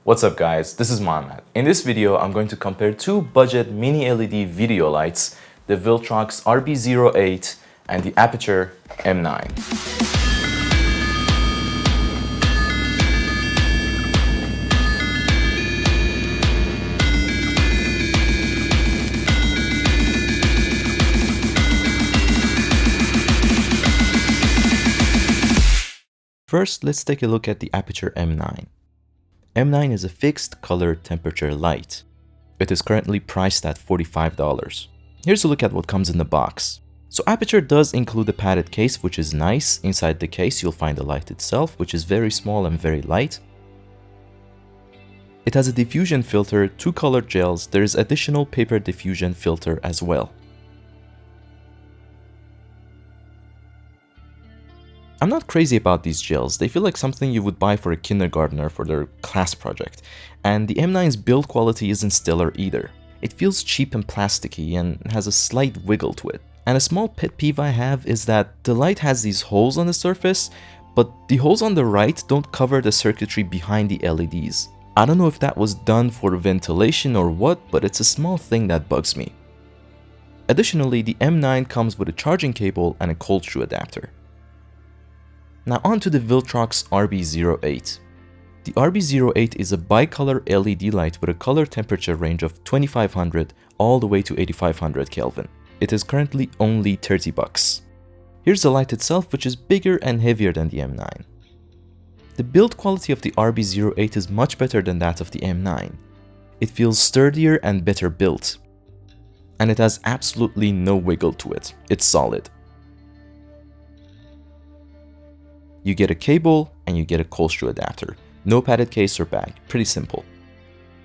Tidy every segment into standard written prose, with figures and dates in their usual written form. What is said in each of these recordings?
What's up guys, this is Mohammed. In this video, I'm going to compare two budget mini LED video lights, the Viltrox RB08 and the Aputure M9. First, let's take a look at the Aputure M9. M9 is a fixed color temperature light. It is currently priced at $45. Here's a look at what comes in the box. So Aputure does include a padded case, which is nice. Inside the case you'll find the light itself, which is very small and very light. It has a diffusion filter, 2 colored gels. There is additional paper diffusion filter as well. I'm not crazy about these gels. They feel like something you would buy for a kindergartner for their class project. And the M9's build quality isn't stellar either. It feels cheap and plasticky and has a slight wiggle to it. And a small pet peeve I have is that the light has these holes on the surface, but the holes on the right don't cover the circuitry behind the LEDs. I don't know if that was done for ventilation or what, but it's a small thing that bugs me. Additionally, the M9 comes with a charging cable and a cold shoe adapter. Now on to the Viltrox RB08. The RB08 is a bicolor LED light with a color temperature range of 2500 all the way to 8500 Kelvin. It is currently only $30. Here's the light itself, which is bigger and heavier than the M9. The build quality of the RB08 is much better than that of the M9. It feels sturdier and better built. And it has absolutely no wiggle to it. It's solid. You get a cable and you get a cold shoe adapter. No padded case or bag, pretty simple.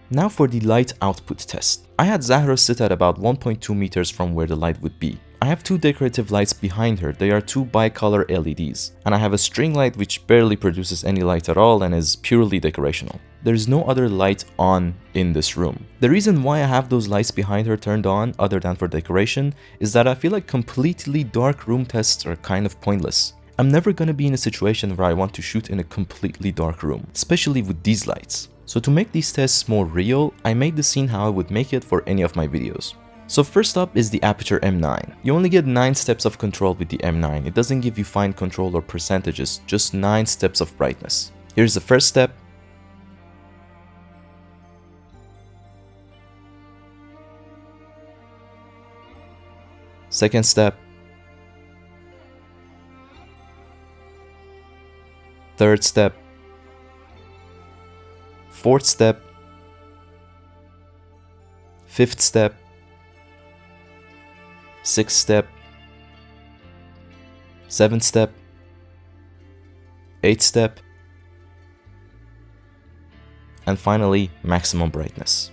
Now for the light output test. I had Zahra sit at about 1.2 meters from where the light would be. I have two decorative lights behind her. They are two bicolor LEDs. And I have a string light which barely produces any light at all and is purely decorational. There is no other light on in this room. The reason why I have those lights behind her turned on, other than for decoration, is that I feel like completely dark room tests are kind of pointless. I'm never gonna be in a situation where I want to shoot in a completely dark room, especially with these lights. So to make these tests more real, I made the scene how I would make it for any of my videos. So first up is the Aputure M9. You only get 9 steps of control with the M9. It doesn't give you fine control or percentages, just 9 steps of brightness. Here's the first step. Second step. Third step, fourth step, fifth step, sixth step, seventh step, eighth step, and finally maximum brightness.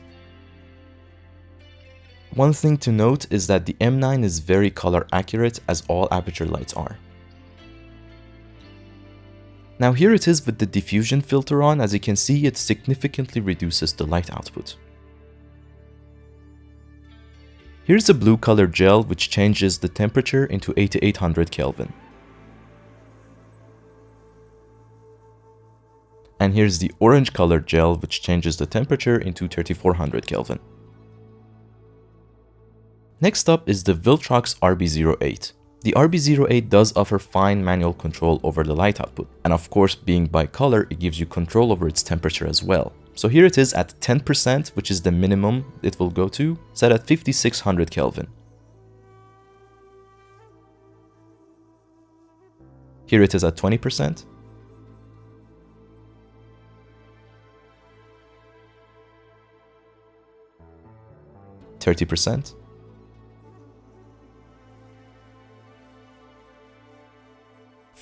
One thing to note is that the M9 is very color accurate, as all Aputure lights are. Now here it is with the diffusion filter on. As you can see, it significantly reduces the light output. Here's a blue colored gel which changes the temperature into 8800 Kelvin. And here's the orange colored gel which changes the temperature into 3400 Kelvin. Next up is the Viltrox RB08. The RB08 does offer fine manual control over the light output, and of course being bicolor, it gives you control over its temperature as well. So here it is at 10%, which is the minimum it will go to, set at 5600 Kelvin. Here it is at 20%. %.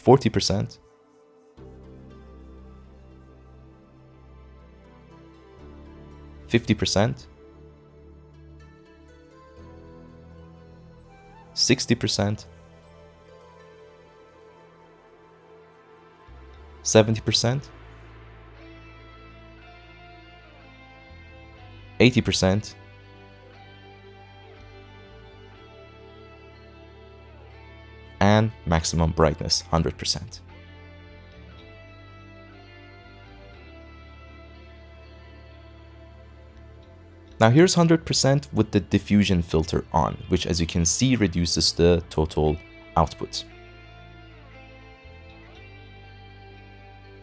40%, 50%, 60%, 70%, 80%, and maximum brightness 100%. Now here's 100% with the diffusion filter on, which as you can see reduces the total output.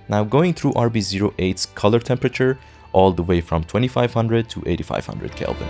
Now going through RB08's color temperature all the way from 2500 to 8500 Kelvin.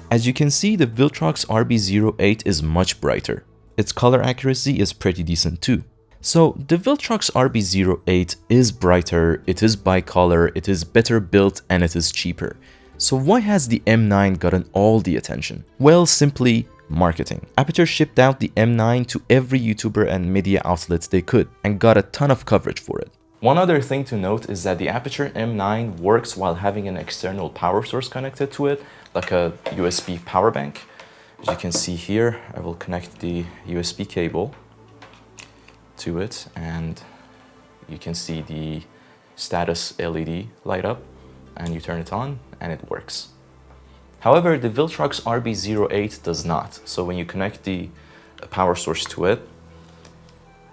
As you can see, the Viltrox RB08 is much brighter. Its color accuracy is pretty decent too. So the Viltrox RB08 is brighter, it is bicolor, it is better built, and it is cheaper. So why has the M9 gotten all the attention? Well, simply marketing. Aputure shipped out the M9 to every YouTuber and media outlet they could and got a ton of coverage for it. One other thing to note is that the Aputure M9 works while having an external power source connected to it, like a USB power bank. As you can see here, I will connect the USB cable to it and you can see the status LED light up and you turn it on and it works. However, the Viltrox RB08 does not. So when you connect the power source to it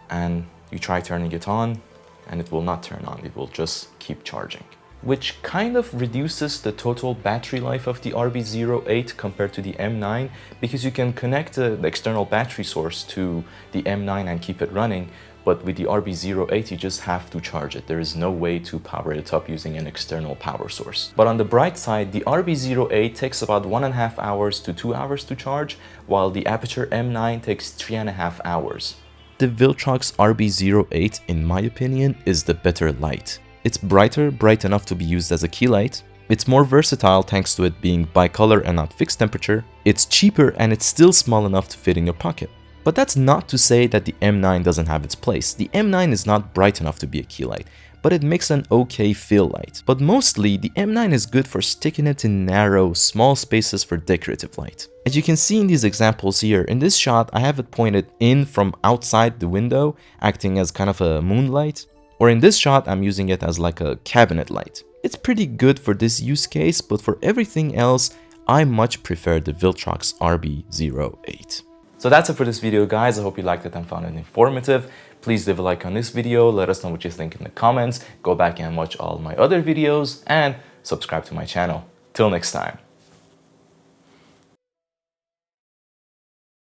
and you try turning it on, and it will not turn on, it will just keep charging. Which kind of reduces the total battery life of the RB08 compared to the M9, because you can connect the external battery source to the M9 and keep it running, but with the RB08 you just have to charge it. There is no way to power it up using an external power source. But on the bright side, the RB08 takes about 1.5 hours to 2 hours to charge, while the Aputure M9 takes 3.5 hours. The Viltrox RB08, in my opinion, is the better light. It's bright enough to be used as a key light. It's more versatile thanks to it being bicolor and not fixed temperature. It's cheaper and it's still small enough to fit in your pocket. But that's not to say that the M9 doesn't have its place. The M9 is not bright enough to be a key light, but it makes an okay fill light. But mostly, the M9 is good for sticking it in narrow, small spaces for decorative light. As you can see in these examples here, in this shot I have it pointed in from outside the window, acting as kind of a moonlight. Or in this shot I'm using it as like a cabinet light. It's pretty good for this use case, but for everything else, I much prefer the Viltrox RB08. So that's it for this video, guys. I hope you liked it and found it informative. Please leave a like on this video, let us know what you think in the comments, go back and watch all my other videos, and subscribe to my channel. Till next time.